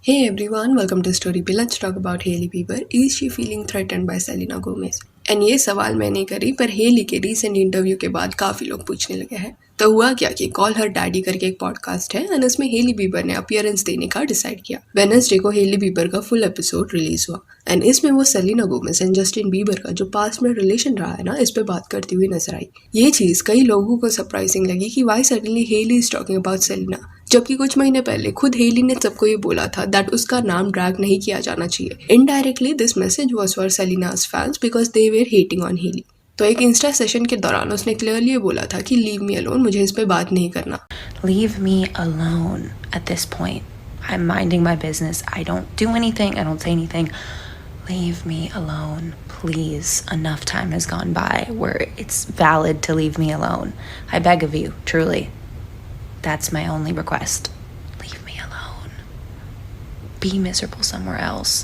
Hey everyone, welcome to Story P. Let's talk about Hailey Bieber. Is she feeling threatened by Selena Gomez? And ये सवाल मैंने करी पर heli के recent interview के बाद काफ़ी लोग पूछने लगे हैं। तो हुआ क्या कि कॉल हर डैडी करके एक पॉडकास्ट है एंड उसमें हेली बीबर ने अपीयरेंस देने का डिसाइड किया। वेडनेसडे को हेली बीबर का फुल एपिसोड रिलीज हुआ एंड इसमें वो Selina Gomez and Justin Bieber का जो पास्ट में रिलेशन रहा है ना, इस पे बात करती हुई नजर आई। ये चीज़ कई लोगों को सरप्राइजिंग लगी कि why suddenly Hailey is talking about Selena, जबकि कुछ महीने पहले खुद हेली ने सबको ये बोला था दैट उसका नाम ड्रैग नहीं किया जाना चाहिए। Indirectly this message was for Selena's fans because they were hating on Hailey. तो एक इंस्टा सेशन के दौरान उसने क्लियरली ये बोला था कि लीव मी अलोन, मुझे इस पे बात नहीं करना। Leave me alone at this point. I'm minding my business. I don't do anything. I don't say anything. Leave me alone. Please. Enough time has gone by where it's valid to leave me alone. I beg of you, truly. That's my only request. Leave me alone. Be miserable somewhere else.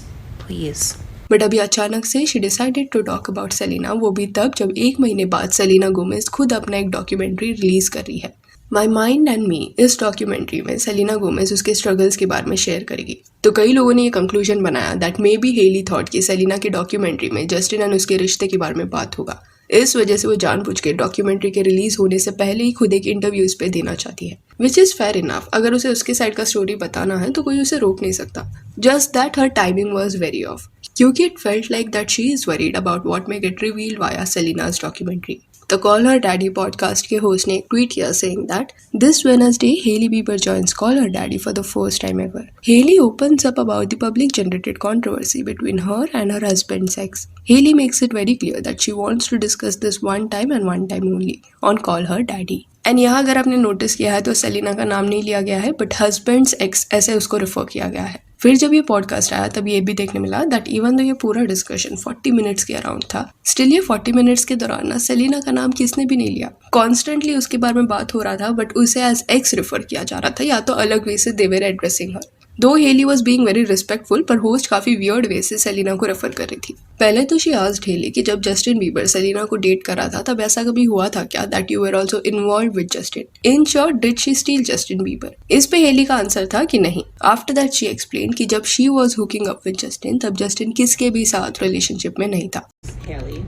Please. But अभी अचानक से she decided to talk about Selena, वो भी तब जब एक महीने बाद सेलिना गोमेज खुद अपना एक डॉक्यूमेंट्री रिलीज कर रही है। माई माइंड एंड मी, इस डॉक्यूमेंट्री में सेलिना गोमेज उसके स्ट्रगल्स के बारे में शेयर करेगी। तो कई लोगों ने ये कंक्लूजन बनाया that may be Hailey thought कि सेलिना की डॉक्यूमेंट्री में जस्टिन एंड उसके रिश्ते के बारे में बात होगा। इस वजह से वो जानबूझ के डॉक्यूमेंट्री के रिलीज होने से पहले ही खुद एक इंटरव्यू इस पे देना चाहती है, विच इज फेयर इनफ। अगर उसे उसके साइड का स्टोरी बताना है तो कोई उसे रोक नहीं सकता। Just that her timing was very off, क्योंकि it felt like that she is worried about what may get revealed via Selena's documentary. The Call Her Daddy podcast के होस्ट ने एक ट्वीट किया saying that this Wednesday Hailey Bieber joins Call Her Daddy for the first time ever. Hailey opens up about the public generated controversy between her and her husband's ex. Hailey makes it very clear that she wants to discuss this one time and one time only on Call Her Daddy. And यहाँ अगर आपने notice किया है तो Selina का नाम नहीं लिया गया है बट हस्बैंड्स एक्स ऐसे उसको रेफर किया गया है। फिर जब ये पॉडकास्ट आया तब ये भी देखने मिला दैट इवन दो ये पूरा डिस्कशन 40 मिनट्स के अराउंड था, स्टिल ये 40 मिनट्स के दौरान ना सेलिना का नाम किसने भी नहीं लिया। कॉन्स्टेंटली उसके बारे में बात हो रहा था बट उसे एज एक्स रेफर किया जा रहा था या तो अलग वे से दे वर addressing her. Though Hailey was being very respectful पर होस्ट काफी वियर्ड वे से सेलिना को रेफर कर रही थी। पहले तो शी आस्क्ड हेली कि जब जस्टिन बीबर सेलिना को डेट कर रहा था तब ऐसा कभी हुआ था क्या that you were also involve with Justin, in short did she steel Justin Bieber. इस पे हेली का आंसर था कि नहीं। आफ्टर दैट शी एक्सप्लेन कि जब she was hooking up with Justin तब जस्टिन किसके भी साथ रिलेशनशिप में नहीं था। Haley,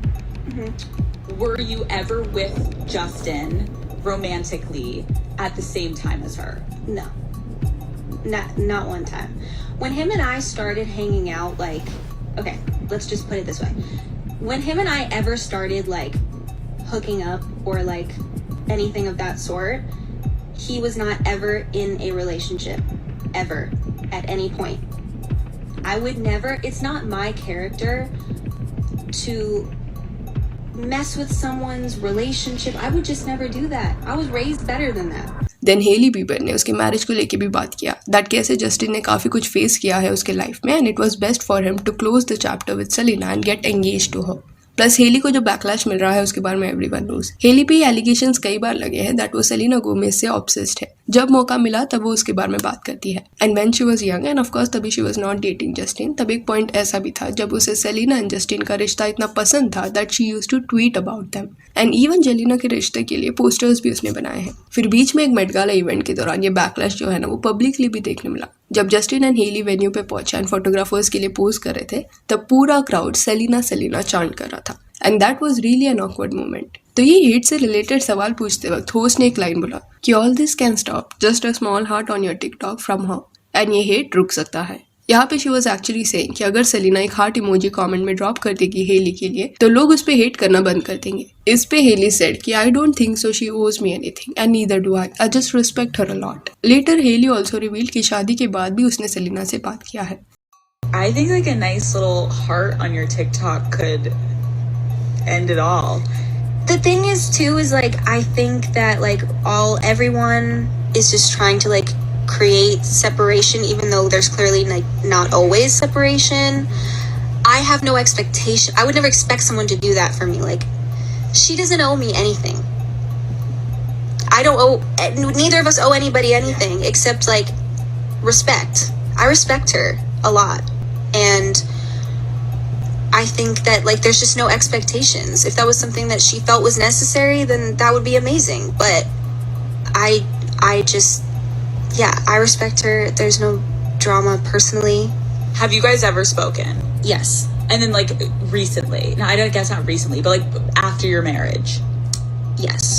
were you ever with Justin romantically at the same time as her? No. Not one time. When him and I started hanging out, like, okay, let's just put it this way. When him and I ever started, like, hooking up or, like, anything of that sort, he was not ever in a relationship. Ever. At any point. I would never, it's not my character to mess with someone's relationship. I would just never do that. I was raised better than that. Then Hailey Bieber ने उसके marriage को लेके भी बात किया that कैसे Justin ने काफी कुछ फेस किया है उसके लाइफ में and it was best for him to close the chapter with Selena and get engage to her. Plus Hailey को जो बैकलैश मिल रहा है उसके बारे में एवरीवन नोस। हेली पे एलिगेशंस कई बार लगे हैं दैट वो सेलिना गोमेज से ऑब्सेस्ड है। जब मौका मिला तब वो उसके बारे में बात करती है and when she was young and of course तभी she was not dating Justin. तब एक पॉइंट ऐसा भी था जब उसे सेलिना एंड जस्टिन का रिश्ता इतना पसंद था that she used to tweet about them and even Jelena के रिश्ते के लिए पोस्टर्स भी उसने बनाए हैं। फिर बीच में एक मेट गाला इवेंट के दौरान ये बैकलैश जो है ना वो पब्लिकली भी देखने मिला। जब जस्टिन एंड हेली वेन्यू पे पहुंचे एंड फोटोग्राफर्स के लिए पोज कर रहे थे तब पूरा क्राउड सेलिना सेलिना चांट कर रहा था and that was really an awkward moment. तो ये हेट से रिलेटेड सवाल पूछते वक्त होस्ट ने एक लाइन बोला कि all this can stop just a small heart on your TikTok from her and ये हेट रुक सकता है। यहाँ पे शी वाज एक्चुअली सेइंग कि अगर सेलिना एक हार्ट इमोजी कमेंट में ड्रॉप कर देगी हेली के लिए तो लोग उस पे हेट करना बंद कर देंगे। इस पे हेली सेड कि I don't think so she owes me anything and neither do I just respect her a lot. Later Hailey also revealed कि शादी के बाद भी उसने सेलिना से बात किया है। I think like a nice little heart on your TikTok could end it all. The thing is too is like I think that like everyone is just trying to like create separation even though there's clearly like not always separation. I have no expectation. I would never expect someone to do that for me. Like she doesn't owe me anything. I don't owe neither of us owe anybody anything except like respect. I respect her a lot. And I think that like there's just no expectations. If that was something that she felt was necessary, then that would be amazing. But I just I respect her. There's no drama personally. Have you guys ever spoken? Yes. And then like recently? No, I don't guess not recently, but like after your marriage. Yes.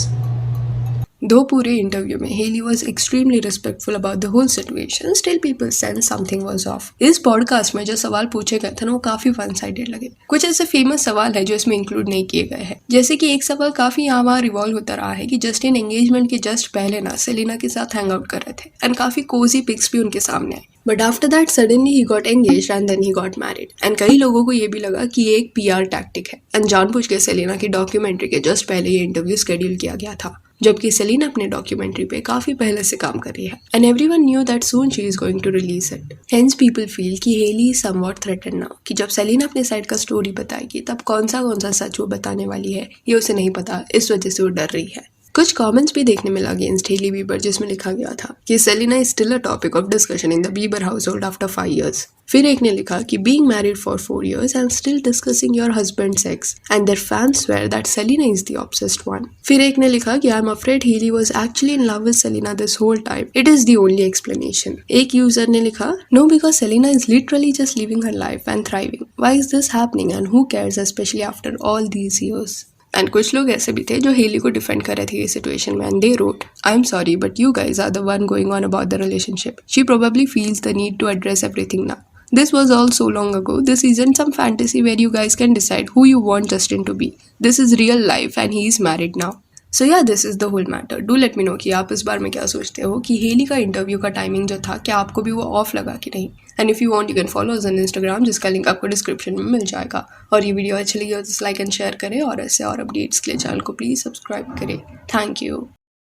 Though पूरे interview में Hailey was extremely respectful about the whole situation, still people sense something was off. इस podcast में जो सवाल पूछे गए थे ना वो काफी वन साइडेड लगे। कुछ ऐसे फेमस सवाल है जो इसमें इंक्लूड नहीं किए गए हैं, जैसे कि एक सवाल काफी यहाँ वहाँ रिवॉल्व होता रहा है कि जस्टिन एंगेजमेंट के जस्ट पहले ना सेलिना के साथ हैंग आउट कर रहे थे एंड काफी कोजी पिक्स भी उनके सामने आए। But after that suddenly he got engaged and then he got married. And कई लोगों को ये भी लगा कि ये एक PR टैक्टिक है एंड जानबूझ के सेलिना की डॉक्यूमेंट्री के जस्ट पहले ये इंटरव्यू शेड्यूल किया गया था, जबकि सेलिना अपने डॉक्यूमेंट्री पे काफी पहले से काम कर रही है and everyone knew that soon she is going to release it. Hence people feel कि Hailey is somewhat threatened now, कि जब सेलिना अपने साइड का स्टोरी बताएगी तब कौन सा सच वो बताने वाली है ये उसे नहीं पता, इस वजह से वो डर रही है। कुछ कमेंट्स भी देखने मिला अगेंस्ट हेली बीबर, जिसमें लिखा गया था कि Selena is still a topic of discussion in the Bieber household after 5 years। फिर एक ने लिखा कि being married for 4 years and still discussing your husband sex and their fans swear that Selena is the obsessed one. फिर एक ने लिखा कि I'm afraid Hailey was actually in love with Selena this whole time, it is the only explanation. एक user ने लिखा no because Selena is literally just living her life and thriving, why is this happening and who cares specially after all these years। And कुछ लोग ऐसे भी थे जो heli को डिफेंड कर रहे थे ये सिचुएशन में and they wrote I'm sorry but you guys are the one going on about the relationship, she probably feels the need to address everything now, this was all so long ago, this isn't some fantasy where you guys can decide who you want Justin to be, this is real life and he is married now। So yeah, this is the whole matter. Do let me know कि आप इस बार में क्या सोचते हो कि heli का interview का टाइमिंग जो था क्या आपको भी वो ऑफ लगा कि नहीं। And if you want you can follow us on Instagram, जिसका लिंक आपको डिस्क्रिप्शन में मिल जाएगा। और ये वीडियो अच्छी लगी हो तो लाइक एंड शेयर करें और ऐसे और अपडेट्स के लिए चैनल को प्लीज़ सब्सक्राइब करें। Thank you.